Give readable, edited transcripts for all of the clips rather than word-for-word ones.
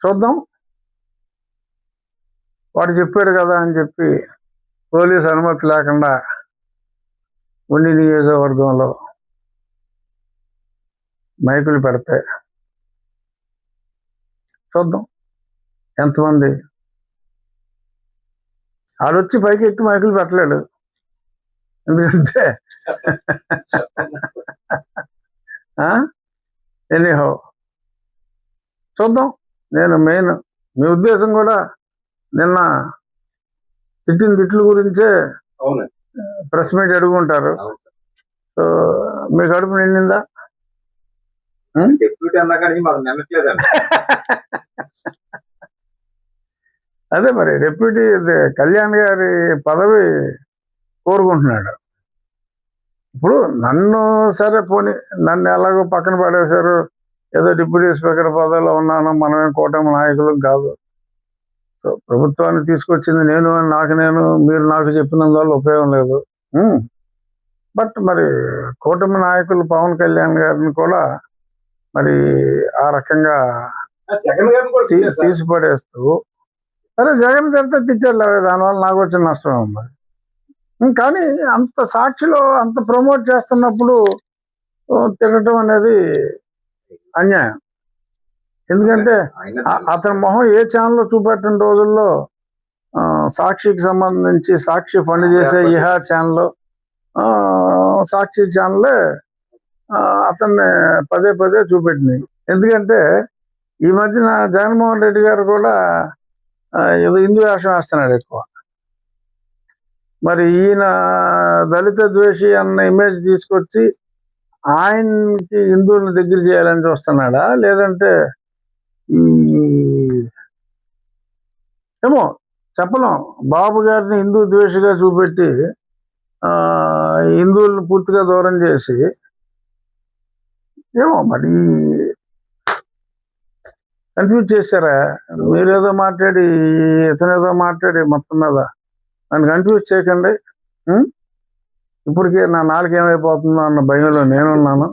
చూద్దాం. వాడు చెప్పాడు కదా అని చెప్పి పోలీసు అనుమతి లేకుండా ఉండి నియోజకవర్గంలో మైకులు పెడితే చూద్దాం ఎంతమంది. ఆడొచ్చి పైకి ఎక్కి మైకులు పెట్టలేడు, ఎందుకంటే ఎనీహౌ చూద్దాం. నేను మెయిన్ మీ ఉద్దేశం కూడా నిన్న తిట్టిన తిట్లు గురించే ప్రెస్ మీట్ అడుగుంటారు. సో మీ కడుపు నిండిందా? అదే మరి డిప్యూటీ కళ్యాణ్ గారి పదవి కోరుకుంటున్నాడు. ఇప్పుడు నన్ను సరే పోనీ నన్ను ఎలాగో పక్కన పడేశారు, ఏదో డిప్యూటీ స్పీకర్ పదవిలో ఉన్నాను, మనమేం కూటమి నాయకులు కాదు. సో ప్రభుత్వాన్ని తీసుకొచ్చింది నేను, మీరు నాకు చెప్పినందువల్ల ఉపయోగం లేదు. బట్ మరి కూటమి నాయకులు పవన్ కళ్యాణ్ గారిని కూడా మరి ఆ రకంగా తీసి పడేస్తూ, సరే జగన్ తిడితే తిట్టారు, దానివల్ల నాకు వచ్చిన నష్టం ఉంది. కానీ అంత సాక్షిలో అంత ప్రమోట్ చేస్తున్నప్పుడు తిట్టడం అనేది అన్యాయం. ఎందుకంటే అతని మొహం ఏ ఛానల్లో చూపెట్టిన రోజుల్లో సాక్షికి సంబంధించి సాక్షి ఫండ్ చేసే ఇహా ఛానల్, సాక్షి ఛానలే అతన్ని పదే పదే చూపెట్టినాయి. ఎందుకంటే ఈ మధ్యన జగన్మోహన్ రెడ్డి గారు కూడా ఏదో హిందూ వేషం వేస్తున్నాడు ఎక్కువ. మరి ఈయన దళిత ద్వేషి అన్న ఇమేజ్ తీసుకొచ్చి ఆయనకి హిందువులను దగ్గర చేయాలని చూస్తున్నాడా, లేదంటే ఏమో చెప్పలేం. బాబు గారిని హిందూ ద్వేషిగా చూపెట్టి హిందువులను పూర్తిగా దూరం చేసి, ఏమో మరి కన్ఫ్యూజ్ చేశారా? మీరేదో మాట్లాడి ఇతనేదో మాట్లాడి మొత్తం మీద నన్ను కన్ఫ్యూజ్ చేయకండి. ఇప్పటికే నా నాలుగు ఏమైపోతుందో అన్న భయంలో నేనున్నాను.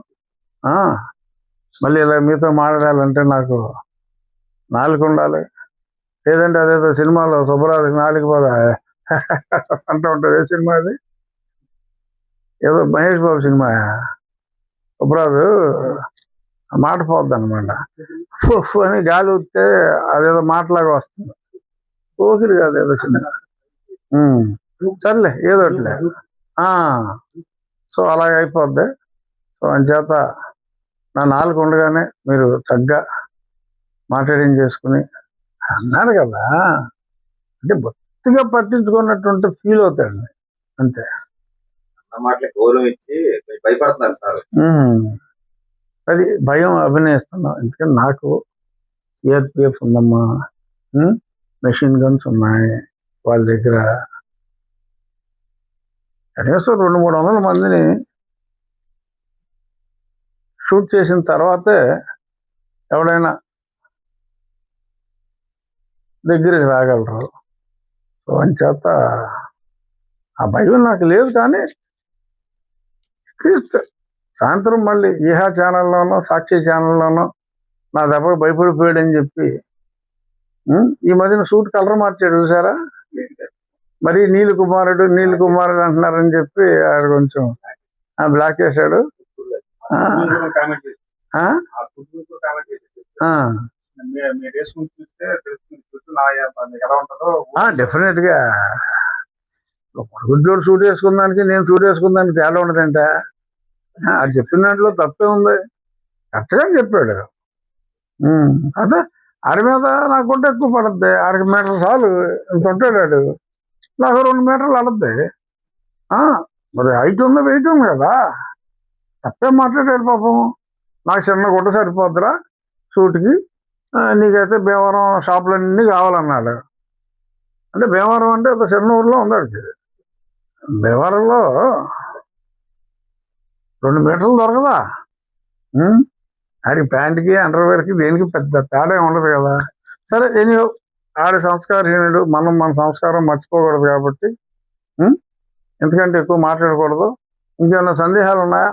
మళ్ళీ ఇలా మీతో మాట్లాడాలంటే నాకు నాలుగు ఉండాలి, లేదంటే అదేదో సినిమాలో సుబ్బరాజుకి నాలుగు పోదా అంటూ ఉంటుంది. ఏ సినిమా అది? ఏదో మహేష్ బాబు సినిమా. సుబ్బరాజు మాట పోద్ది అనమాట, అని గాలి ఊస్తే అదేదో మాటలాగా వస్తుంది. ఓకిరి కాదు ఏదో సినిమా. సర్లే ఏదోట్లే. సో అలాగే అయిపోద్ది. సో అంచేత నా నాలుగు ఉండగానే మీరు చక్కగా మాట్లాడించేసుకుని అన్నారు కదా, అంటే బొత్తిగా పట్టించుకున్నట్టుంటే ఫీల్ అవుతాడండి, అంతే. అది భయం అభినయిస్తున్నాం. ఎందుకంటే నాకు సిఆర్పిఎఫ్ ఉందమ్మా, మెషిన్ గన్స్ ఉన్నాయి వాళ్ళ దగ్గర. కనీసం 200-300 మందిని షూట్ చేసిన తర్వాతే ఎవడైనా దగ్గరికి రాగలరు. సో అంచేత ఆ భయం నాకు లేదు. కానీ అట్లీస్ట్ సాయంత్రం మళ్ళీ ఈహా ఛానల్లోనో సాక్షి ఛానల్లోనో నా దెబ్బకు భయపడిపోయాడని చెప్పి ఈ మధ్యన సూట్ కలర్ మార్చాడు చూసారా? మరి నీల్ కుమారుడు అంటున్నారని చెప్పి ఆడు కొంచెం బ్లాక్ చేశాడు. డెఫినెట్ గా గుడ్డోడు సూట్ వేసుకున్నానికి నేను సూట్ వేసుకున్నానికి తేడా ఉండదంట. అది చెప్పిన దాంట్లో తప్పే ఉంది, కరెక్ట్గా చెప్పాడు. అదే ఆడి మీద నాకు గుడ్డ ఎక్కువ పడద్ది. ఆడికి మీటర్ చాలు, ఇంత ఉంటాడు ఆడు, నాకు 2 మీటర్లు అడద్ది. మరి హైట్ ఉంది వెయిట్ ఉంది కదా, తప్పేం మాట్లాడాడు పాపం. నాకు చిన్న గుడ్డ సరిపోద్దురా సూట్కి, నీకైతే భీమవరం షాపులన్నీ కావాలన్నాడు. అంటే భీమవరం అంటే ఒక చిన్న ఊర్లో ఉందాడికి. భీమవరంలో 2 మీటర్లు దొరకదా? ఆడి ప్యాంట్కి అండర్వేర్కి దేనికి పెద్ద తేడా ఉండదు కదా. సరే ఎనీ ఆడి సంస్కారహీనుడు, మనం మన సంస్కారం మర్చిపోకూడదు కాబట్టి ఎందుకంటే ఎక్కువ మాట్లాడకూడదు. ఇంకేమైనా సందేహాలు ఉన్నాయా?